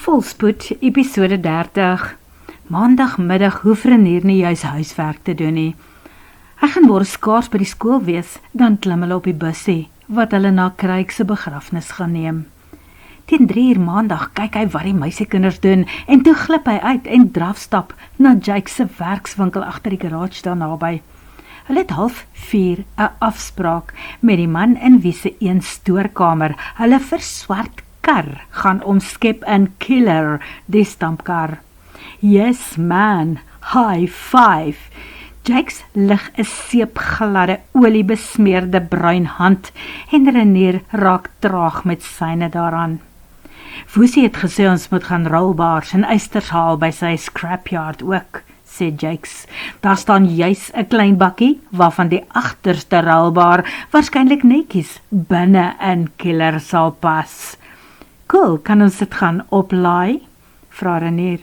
Volspoed, episode 30. Maandagmiddag hoef Renier nie juis huiswerk te doen nie. Hy gaan môre skaars by die skool wees, dan klim hulle op die bussie, wat hulle na Craig se begrafnis gaan neem. Teen 3 uur maandag kyk hy wat die meisiekinders doen, en toe glip hy uit en drafstap na Jake se werkswinkel agter die garage daar naby. Hulle het 3:30 'n afspraak met die man in wie se een stoorkamer hulle vir swart kar gaan omskep in Killer, die stampkar. Yes man, high five. Jake's lig 'n seepgladde oliebesmeerde bruin hand en Renier raak traag met syne daaraan. Woesie het gesê ons moet gaan rollbars en eisters haal by sy scrapyard ook, sê Jakes. Daar staan juis 'n klein bakkie, waarvan die agterste rollbar waarskynlik netjies binne in Killer sal pas. Cool, kan ons dit gaan oplaai? Vra Renier.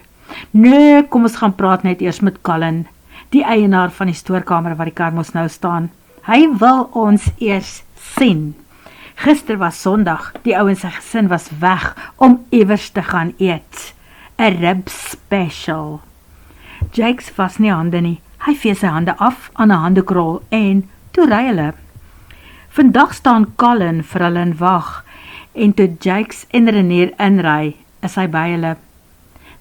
Nee, kom ons gaan praat net eers met Colin, die eienaar van die stoorkamer waar die kar mos nou staan. Hy wil ons eers sien. Gister was Sondag, die ou en sy gesin was weg om iewers te gaan eet. 'n rib special. Jakes was nie hande nie. Hy vee sy hande af aan 'n handekrol en toe ry hulle. Vandag staan Colin vir hulle in wag en toe Jakes en Renier inry, is hy by hulle.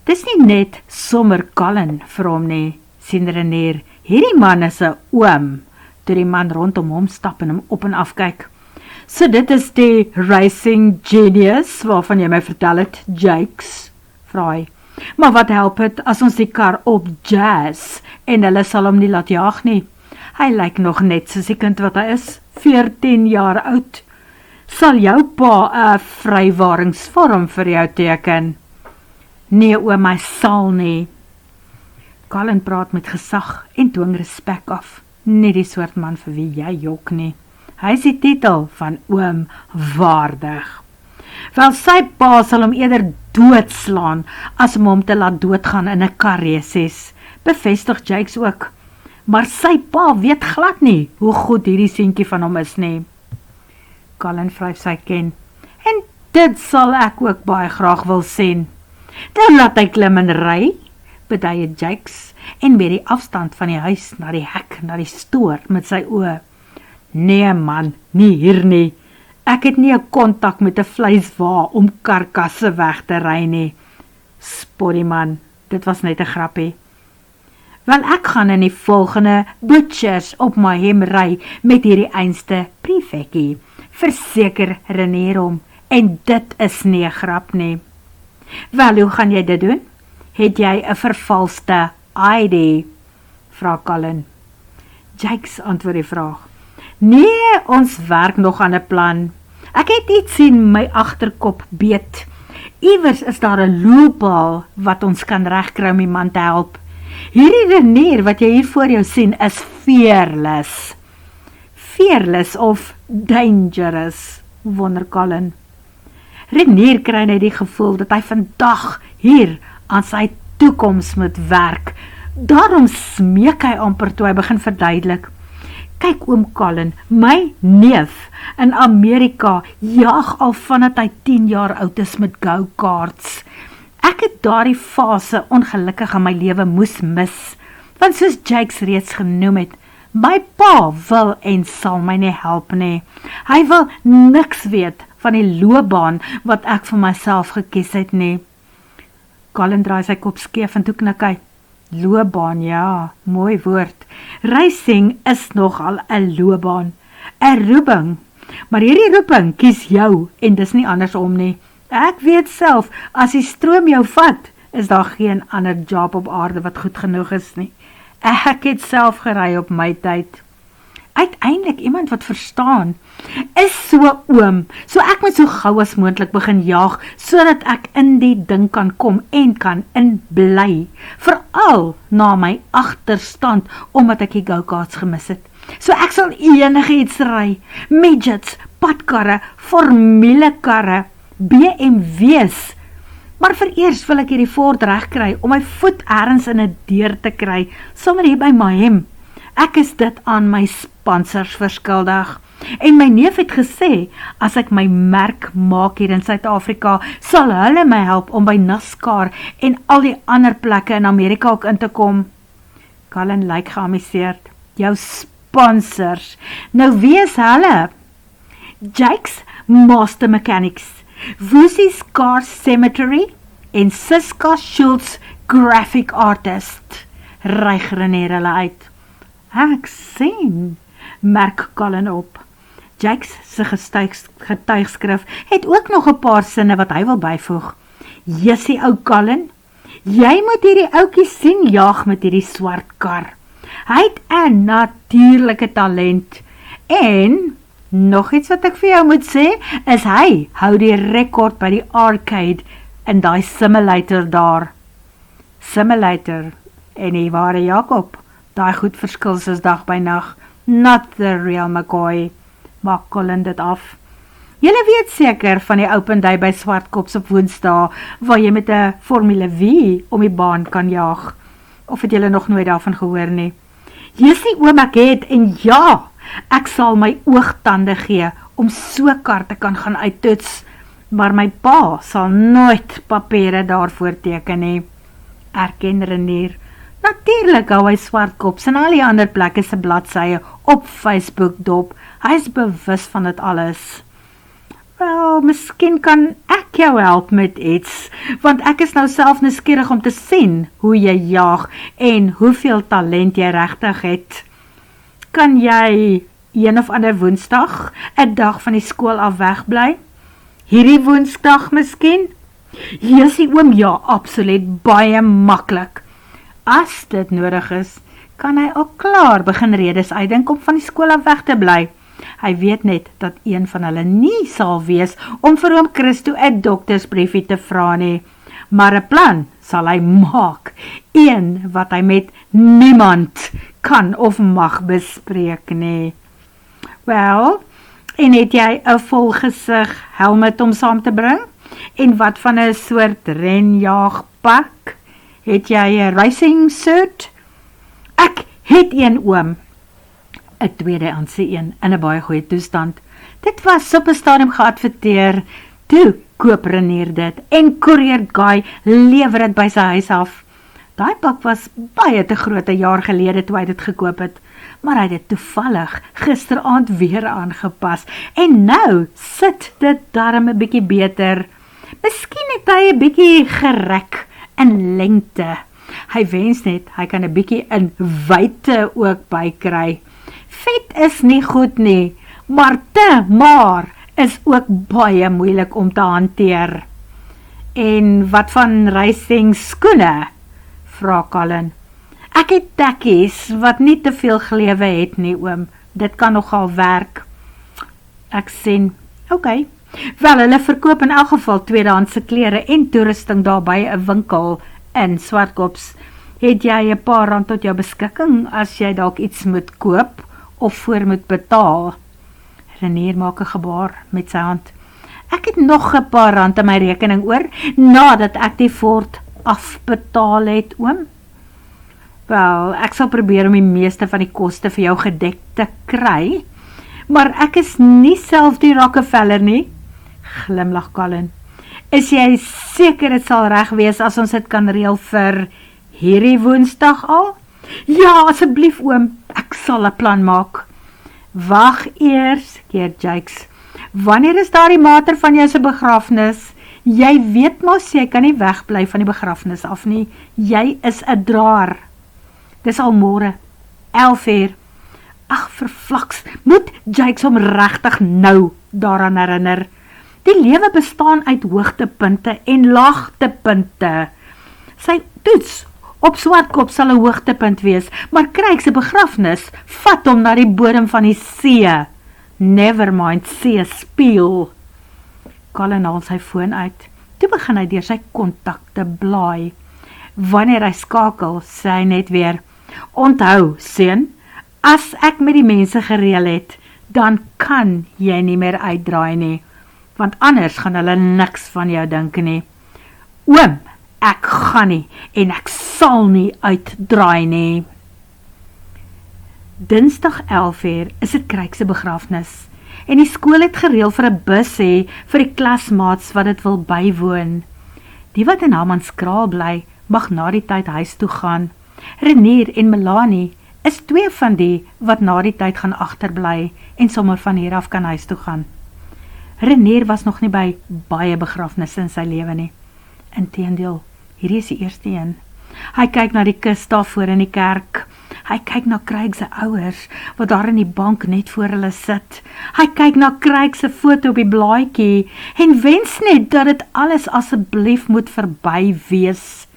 Dis nie net sommer Colin vir hom nie, sien Renier. Hierdie man is 'n oom, toe die man rondom hom stap en hom op en af kyk. So dit is die racing genius waarvan jy my vertel het, Jakes, vra hy. Maar wat help het as ons die kar op jazz en hulle sal hom nie laat jaag nie? Hy lyk nog net soos die kind wat hy is, 14 jaar oud. Sal jou pa 'n vrywaringsvorm vir jou teken? Nee oom, hy sal nie. Colin praat met gesag en dwing respek af. Nie die soort man vir wie jy jok nie. Hy is die titel van oom waardig. Wel, sy pa sal hom eerder doodslaan as om hom te laat doodgaan in 'n karreses, bevestig Jakes ook. Maar sy pa weet glad nie hoe goed hierdie seentjie van hom is nie. Colin vryf sy ken. En dit sal ek ook baie graag wil sien. Dan laat hy klim en ry, beduie Jakes, en met die afstand van die huis na die hek, na die stoor met sy oë. Nee man, nie hier nie. Ek het nie 'n kontak met 'n vleiswa om karkasse weg te ry nie. Spot die man, dit was net 'n grappie. Wel, ek gaan in die volgende butchers op my hem ry met hierdie einste prefekkie, verseker Renier hom, en dit is nie 'n grap nie. Wel, hoe gaan jy dit doen? Het jy 'n vervalste ID? Vra Colin. Jakes antwoord die vraag. Nee, ons werk nog aan 'n plan. Ek het iets in my agterkop beet. Iewers is daar 'n loophole wat ons kan regkry om die man te help. Hierdie Renier wat jy hier voor jou sien is fearless. Fearless of dangerous, wonder Colin. Renier kry net die gevoel dat hy vandag hier aan sy toekoms moet werk. Daarom smeek hy amper toe hy begin verduidelik. Kyk oom Colin, my neef in Amerika jaag al vandat hy 10 jaar oud is met go-karts. Ek het daardie fase ongelukkig in my lewe moes mis, want soos Jakes reeds genoem het, my pa wil en sal my nie help nie. Hy wil niks weet van die loopbaan wat ek vir myself gekies het nie. Colin draai sy kop skeef en toe knik hy. Loopbaan, ja, mooi woord. Racing is nogal 'n loopbaan, 'n roeping. Maar hierdie roeping kies jou en dis nie andersom nie. Ek weet self, as die stroom jou vat, is daar geen ander job op aarde wat goed genoeg is nie. Ek het self gery op my tyd. Uiteindelik iemand wat verstaan, is so oom, so ek moet so gou as moontlik begin jaag, sodat ek in die ding kan kom en kan inbly, veral na my agterstand, omdat ek die go-karts gemis het. So ek sal enigiets ry, midgets, padkarre, formulekarre, BMW's, maar vereers wil ek hierdie Ford regkry, om my voet ergens in 'n deur te kry, sommer hier by my hem. Ek is dit aan my sponsors verskuldig. En my neef het gesê, as ek my merk maak hier in Suid-Afrika, sal hulle my help om by NASCAR en al die ander plekke in Amerika ook in te kom. Colin lyk geamuseerd. Jou sponsors. Nou wie is hulle? Jake's Master Mechanics, Woosie's Car Cemetery en Siska Schultz Graphic Artist. Ryg Reneer hulle uit. Ek sien, merk Colin op. Jake's se getuigskrif het ook nog 'n paar sinne wat hy wil byvoeg. Jessie ou Colin, jy moet hierdie ouetjie sien jaag met hierdie swart kar. Hy het 'n natuurlike talent. En nog iets wat ek vir jou moet sê, is hy hou die rekord by die arcade in daai simulator daar. Simulator en die ware Jakob, daai goed verskil soos dag by nag. Not the real McCoy. Maak Colin dit af. Julle weet seker van die open day by Swartkops op Woensdae, waar jy met 'n Formule V om die baan kan jaag. Of het julle nog nooit daarvan gehoor nie? Jessie oom ek het, en ja, ek sal my oogtande gee om so kar te kan gaan uittoets, maar my pa sal nooit papiere daarvoor teken nie. Erken Reneer. Natuurlik hou hy Swartkops en al die ander plekke se bladsye op Facebook dop. Hy is bewus van dit alles. Wel, miskien kan ek jou help met iets, want ek is nou self nuuskierig om te sien hoe jy jaag en hoeveel talent jy regtig het. Kan jy een of ander Woensdag, 'n dag van die skool af wegbly? Hierdie Woensdag miskien? Jessie oom, ja, absoluut, baie maklik. As dit nodig is, kan hy al klaar begin redes uitdink om van die skool af weg te bly. Hy weet net dat een van hulle nie sal wees om vir oom Christo 'n doktersbriefie te vra nie, maar 'n plan sal hy maak, een wat hy met niemand kan of mag bespreek nie. Wel, en het jy 'n volgesig helmet om saam te bring? En wat van 'n soort renjaagpak? Het jy 'n racing suit? Ek het een oom. 'n tweedehandse een in 'n baie goeie toestand. Dit was op 'n stadium geadverteer. Toe koop Reneer dit en Courier Guy lewer dit by sy huis af. Daai pak was baie te groot 'n jaar gelede toe hy dit gekoop het, maar hy het dit toevallig gisteraand weer aangepas en nou sit dit darm 'n bietjie beter. Miskien het hy 'n bietjie gerek in lengte. Hy wens net hy kan 'n bietjie in wyte ook bykry. Vet is nie goed nie, maar te maar is ook baie moeilik om te hanteer. En wat van racing skoene? Vra Colin. Ek het tekkies wat nie te veel glewe het nie, oom. Dit kan nogal werk. Ek sien, okay. Wel, hulle verkoop in elk geval tweedehandse klere en toerusting daar by 'n winkel in Swartkops. Het jy 'n paar rand tot jou beskikking as jy dalk iets moet koop of voor moet betaal? Reneer maak 'n gebaar met sy hand. Ek het nog 'n paar rand in my rekening oor, nadat ek die Ford afbetaal het, oom. Wel, ek sal probeer om die meeste van die koste vir jou gedek te kry, maar ek is nie self die Rockefeller nie, glimlag Colin. Is jy seker dit sal reg wees as ons dit kan reël vir hierdie Woensdag al? Ja, asseblief oom, ek sal 'n plan maak. Wag eers, keer Jakes. Wanneer is daar die mater van jou se begrafnis? Jy weet mos, jy kan nie wegbly van die begrafnis af nie. Jy is 'n draer. Dis al môre, 11:00. Ag, verflaks, moet Jakes hom regtig nou daaraan herinner. Die lewe bestaan uit hoogtepunte en laagtepunte. Sy toets op Swartkop sal 'n hoogtepunt wees, maar Craig se begrafnis vat hom na die bodem van die see. Never mind, see speel. Colin haal sy foon uit. Toe begin hy deur sy kontakte blaai. Wanneer hy skakel, sê hy net weer, onthou, seun, as ek met die mense gereël het, dan kan jy nie meer uitdraai nie, want anders gaan hulle niks van jou dink nie. Oom, ek gaan nie, en ek sal nie uitdraai nie. Dinsdag 11:00 is dit Craig se begrafnis, en die skool het gereël vir 'n bus hê vir die klasmaats wat dit wil bywoon. Die wat in Hammanskraal bly, mag na die tyd huis toe gaan. Renier en Melanie is 2 van die wat na die tyd gaan agterbly en sommer van hier af kan huis toe gaan. Renier was nog nie by baie begrafnisse in sy lewe nie. Inteendeel, hierdie is die eerste een. Hy kyk na die kus daar voor in die kerk. Hy kyk na Craig se ouers, wat daar in die bank net voor hulle sit. Hy kyk na Craig se foto op die blaadjie, en wens net dat dit alles asseblief moet verby wees.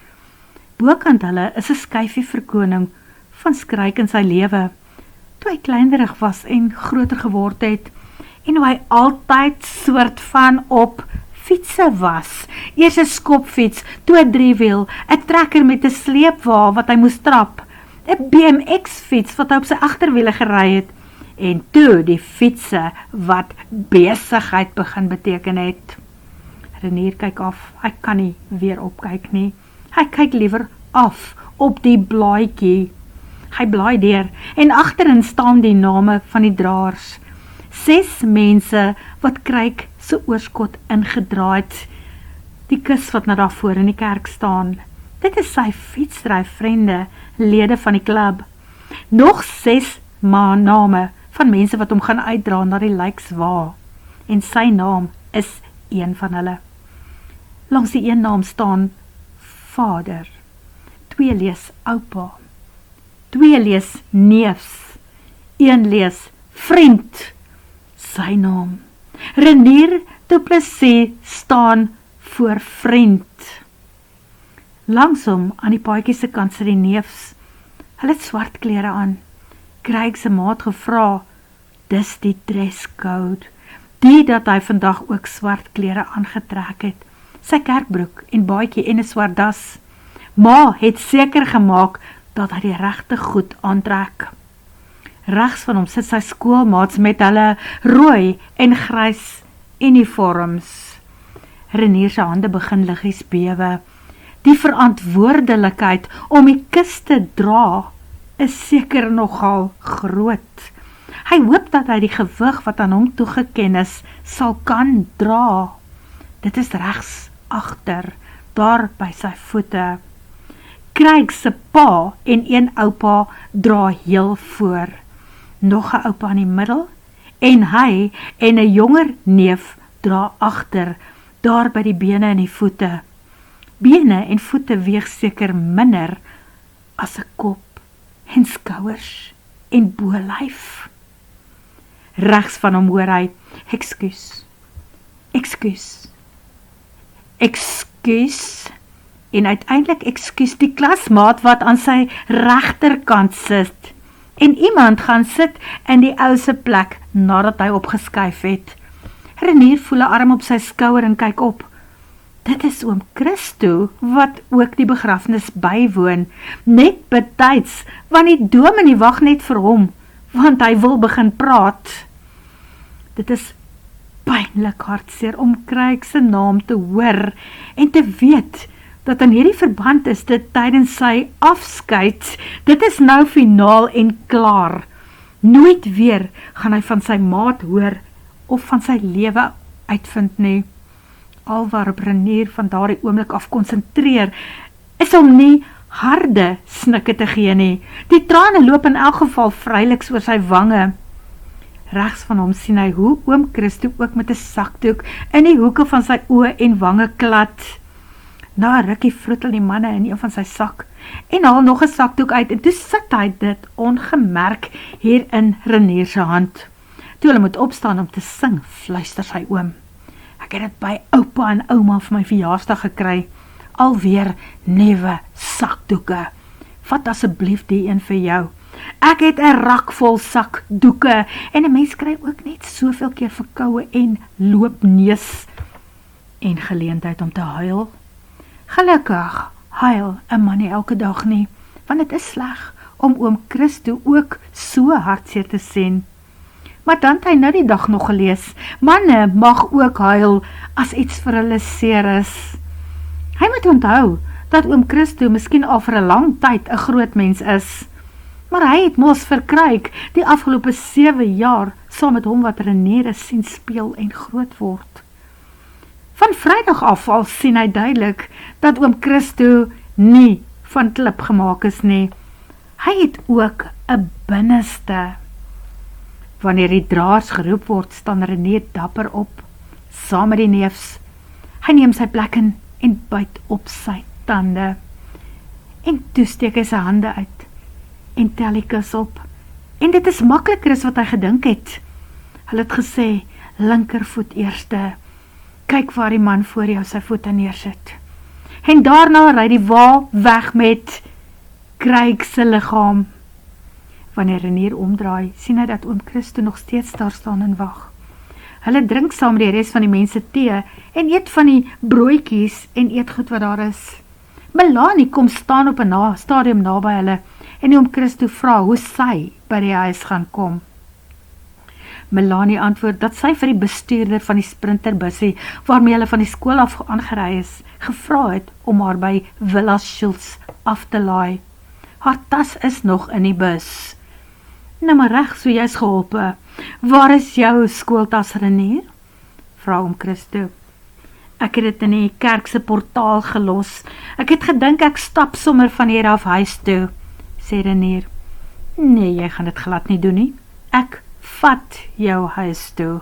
Bokant hulle is 'n skyfie verkoning van skryk in sy lewe, toe hy kleinerig was en groter geword het, en hoe hy altyd soort van op fietsse was. Eers 'n skopfiets, toe 'n driewiel, 'n trekker met 'n sleepwa wat hy moes trap, 'n BMX-fiets wat hy op sy agterwiele gery het, en toe die fietsse wat besigheid begin beteken het. Renier kyk af, hy kan nie weer opkyk nie. Hy kyk liewer af op die blaadjie. Hy blaai deur, en agterin staan die name van die draers. 6 mense wat Craig se oorskot ingedra het. Die kus wat na daarvoor in die kerk staan. Dit is sy fietsdryfvriende, lede van die klub. Nog 6 name van mense wat hom gaan uitdra na die lijkswa. En sy naam is een van hulle. Langs die een naam staan vader. 2 lees oupa. 2 lees neefs. 1 lees vriend. Sy naam. Renier Du Plessis staan voor vriend. Langs hom aan die paadjie se kant sit die neefs. Hulle het swart klere aan. Craig se maat gevra, dis die dresscode. Die dat hy vandag ook swart klere aangetrek het. Sy kerkbroek en baadjie en 'n swart das. Ma het seker gemaak dat hy die regte goed aantrek. Regs van hom sit sy skoolmaats met hulle rooi en grys uniforms. Renier se hande begin liggies bewe. Die verantwoordelikheid om die kus te dra is seker nogal groot. Hy hoop dat hy die gewig wat aan hom toegeken is, sal kan dra. Dit is regs agter, daar by sy voete. Craig se pa en 1 oupa dra heel voor. Nog 'n oupa in die middel, en hy en 'n jonger neef dra agter, daar by die bene en die voete. Bene en voete weeg seker minder as 'n kop en skouers en bolyf. Regs van hom hoor hy, ekskuus, en uiteindelik ekskuus die klasmaat wat aan sy regterkant sit, en iemand gaan sit in die ou se plek nadat hy opgeskuif het. Renier voel 'n arm op sy skouer en kyk op. Dit is oom Christo wat ook die begrafnis bywoon, net betyds, want die dominee wag net vir hom, want hy wil begin praat. Dit is pynlik hartseer om Craig se naam te hoor en te weet dat in hierdie verband is dit tydens sy afskeid. Dit is nou finaal en klaar. Nooit weer gaan hy van sy maat hoor of van sy lewe uitvind nie. Al waarop Renier van daardie oomblik af konsentreer, is om nie harde snikke te gee nie. Die trane loop in elk geval vryliks oor sy wange. Regs van hom sien hy hoe oom Christo ook met 'n sakdoek in die hoeke van sy oë en wange klad. Na 'n rukkie vroetel die manne in een van sy sak en haal nog 'n sakdoek uit en toe sit hy dit ongemerk hier in Renier se hand. Toe hulle moet opstaan om te sing, fluister sy oom. Ek het dit by oupa en ouma vir my verjaarsdag gekry. Alweer nuwe sakdoeke. Vat asseblief die een vir jou. Ek het 'n rak vol sakdoeke en 'n mens kry ook net soveel keer verkoue en loopneus en geleentheid om te huil. Gelukkig huil 'n man nie elke dag nie, want dit is sleg om oom Christo ook so hartseer te sien. Maar dan het hy nou die dag nog gelees, manne mag ook huil as iets vir hulle seer is. Hy moet onthou dat oom Christo miskien al vir 'n lang tyd 'n groot mens is, Maar hy het mos verkryk die afgelope 7 jaar saam met hom wat René sien speel en groot word. Van Vrydag af al sien hy duidelik dat oom Christo nie van klip gemaak is nie. Hy het ook 'n binneste. Wanneer die draers geroep word, staan René dapper op, saam met die neefs. Hy neem sy plek in en byt op sy tande. En toe steek hy sy hande uit en tel die kus op. En dit is makliker as wat hy gedink het. Hulle het gesê, linkervoet eerste. Kyk waar die man voor jou sy voete neersit. En daarna ry die wa weg met Craig se liggaam. Wanneer René omdraai, sien hy dat oom Christo nog steeds daar staan en wag. Hulle drink saam met die res van die mense tee en eet van die broodjies en eetgoed wat daar is. Melanie kom staan op 'n stadium naby hulle en oom Christo vra hoe sy by die huis gaan kom. Melanie antwoord dat sy vir die bestuurder van die sprinterbussie waarmee hulle van die skool af aangery is, gevra het om haar by Villa Schultz af te laai. Haar tas is nog in die bus. Nou maar reg, so jy's geholpe. Waar is jou skooltas, René? Vra oom Christo. Ek het dit in die kerk se portaal gelos. Ek het gedink ek stap sommer van hier af huis toe, sê René. Nee, jy gaan dit glad nie doen nie. Ek vat jou huis toe,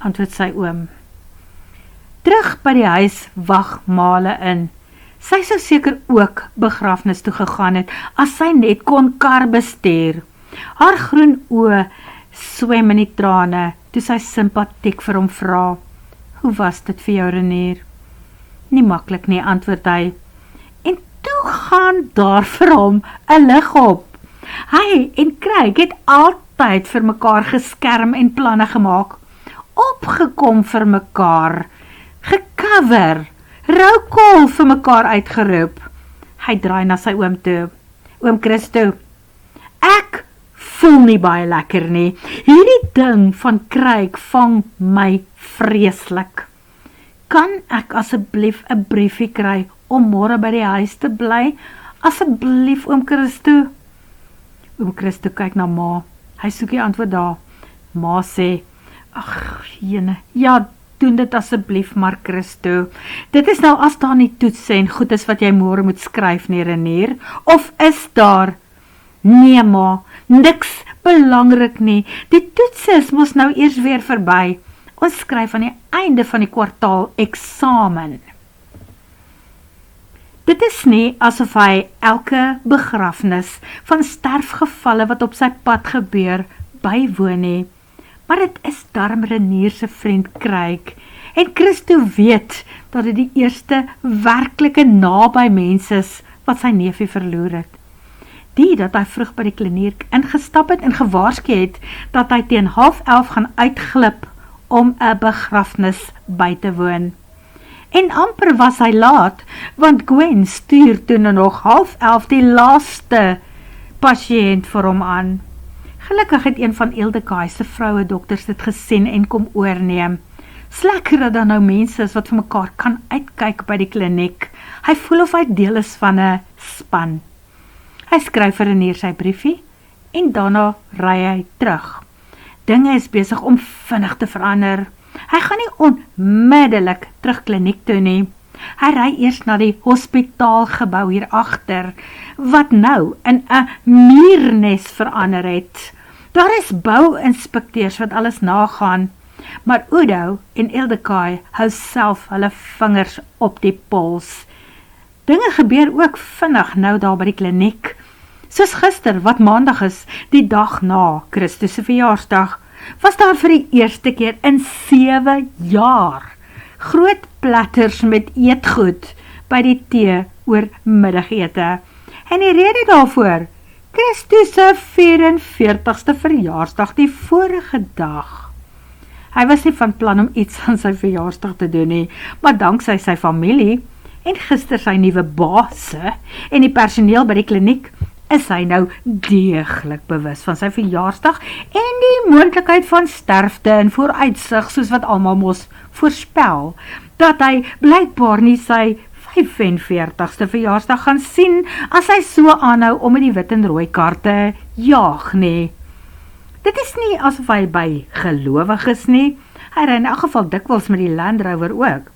antwoord sy oom. Terug by die huis wag Male in. Sy sou seker ook begrafnis toe gegaan het, as sy net kon kar bestuur. Haar groen oë swem in die trane, toe sy sympatiek vir hom vra. Hoe was dit vir jou, René? Nie maklik nie, antwoord hy. En toe gaan daar vir hom 'n lig op. Hy en Craig het altyd vir mekaar geskerm en planne gemaak. Opgekom vir mekaar, gecover, roukol vir mekaar uitgeroep. Hy draai na sy oom toe. Oom Christo, ek voel nie baie lekker nie. Hierdie ding van Craig vang my vreeslik. Kan ek asseblief 'n briefie kry om môre by die huis te bly? Asseblief, oom Christo. Oom Christo kyk na ma. Hy soek die antwoord daar. Ma sê, ag, jene, ja, doen dit asseblief maar, Christo. Dit is nou as daar nie toets en goed is wat jy môre moet skryf nie, René. Of is daar? Nee, ma, niks belangrik nie. Die toets is mos nou eers weer verby. Ons skryf aan die einde van die kwartaal eksamen. Dit is nie asof hy elke begrafnis van sterfgevalle wat op sy pad gebeur, bywoon nie. Maar dit is darm René se vriend Craig. En Christo weet dat dit die eerste werklike naby mens is wat sy neefie verloor het. Die dat hy vroeg by die kliniek ingestap het en gewaarsku het dat hy teen 10:30 gaan uitglip om 'n begrafnis by te woon. En amper was hy laat, want Gwen stuur toe nog 10:30 die laaste pasiënt vir hom aan. Gelukkig het een van Eldekai se vroue dokters dit gesien en kom oorneem. Slekker dat daar nou mense is wat vir mekaar kan uitkyk by die kliniek. Hy voel of hy deel is van 'n span. Hy skryf vir René sy briefie en daarna ry hy terug. Dinge is besig om vinnig te verander. Hy gaan nie onmiddellik terug kliniek toe nie. Hy ry eers na die hospitaalgebou hier agter, wat nou in 'n muurnes verander het. Daar is bouinspekteurs wat alles nagaan, maar Udo en Eldekai hou self hulle vingers op die pols. Dinge gebeur ook vinnig nou daar by die kliniek. Soos gister, wat maandag is, die dag na Christus se verjaarsdag, was daar vir die eerste keer in 7 jaar groot platters met eetgoed by die tee oor middagete. En die rede daarvoor, Christus se 44ste verjaarsdag die vorige dag. Hy was nie van plan om iets aan sy verjaarsdag te doen nie, maar danksy sy familie en gister sy nuwe baase en die personeel by die kliniek, is hy nou deeglik bewus van sy verjaarsdag en die moontlikheid van sterfte en vooruitsig, soos wat almal mos voorspel, dat hy blykbaar nie sy 45ste verjaarsdag gaan sien as hy so aanhou om met die wit en rooi kar te jaag nie. Dit is nie asof hy by gelowig is nie, hy ry in elk geval dikwels met die Land Rover ook,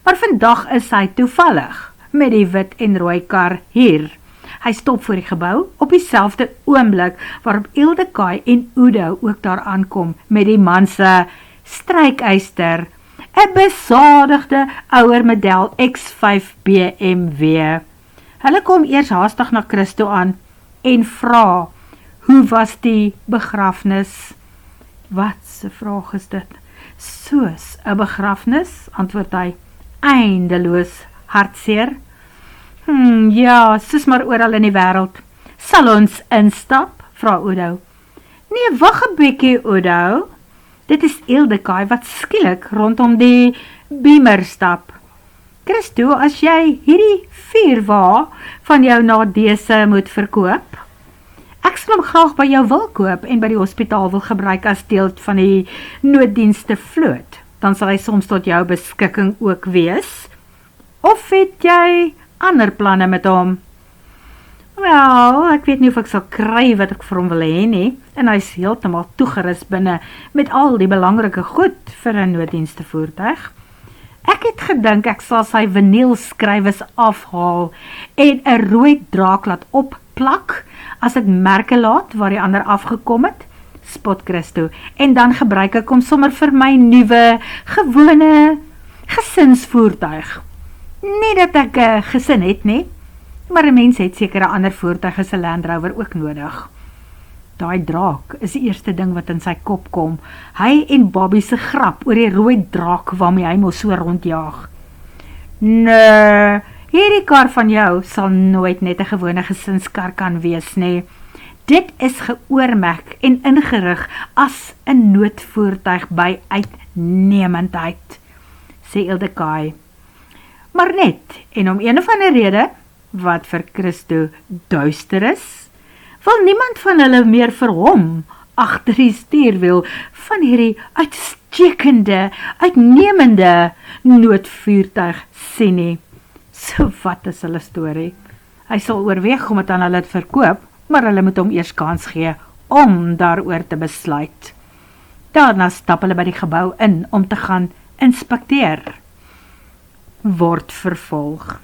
maar vandag is hy toevallig met die wit en rooi kar hier. Hy stop voor die gebou op dieselfde oomblik waarop Ildekay en Oudo ook daar aankom met die man se strykyster, 'n besadigde ouer model X5 BMW. Hulle kom eers haastig na Christo aan en vra, hoe was die begrafnis? Wat 'n vraag is dit? Soos 'n begrafnis, antwoord hy, eindeloos hartseer. Ja, soos maar oral in die wêreld. Sal ons instap? Vra Oudo. Nee, wag 'n bietjie, Oudo. Dit is Ildekay wat skielik rondom die beamer stap. Christo, as jy hierdie 4 wa van jou na dese moet verkoop, ek sal hom graag by jou wil koop en by die hospitaal wil gebruik as deel van die nooddienste vloot. Dan sal hy soms tot jou beskikking ook wees. Of het jy ander planne met hom? Wel, ek weet nie of ek sal kry wat ek vir hom wil hê nie, en hy is heeltemal toegerus binne met al die belangrike goed vir 'n nooddienste voertuig. Ek het gedink ek sal sy vinyl-skrywes afhaal en 'n rooi draak laat opplak as ek merke laat waar die ander afgekom het, spot Christo, en dan gebruik ek hom sommer vir my nuwe, gewone gesinsvoertuig. Nie dat ek 'n gesin het nie, maar 'n mens het seker 'n ander voertuig as 'n Land Rover ook nodig. Daai draak is die eerste ding wat in sy kop kom. Hy en Bobby se grap oor die rooi draak waarmee hy mos so rondjaag. Nee, hierdie kar van jou sal nooit net 'n gewone gesinskar kan wees nie. Dit is geoormerk en ingerig as 'n noodvoertuig by uitnemendheid, sê Ildekay. Maar net, en om een of ander rede, wat vir Christo duister is, wil niemand van hulle meer vir hom agter die stuurwiel van hierdie uitstekende, uitnemende noodvoertuig sien nie. So wat is hulle storie? Hy sal oorweeg om het aan hulle te verkoop, maar hulle moet hom eers kans gee om daaroor te besluit. Daarna stap hulle by die gebou in om te gaan inspekteer. Word vervolg.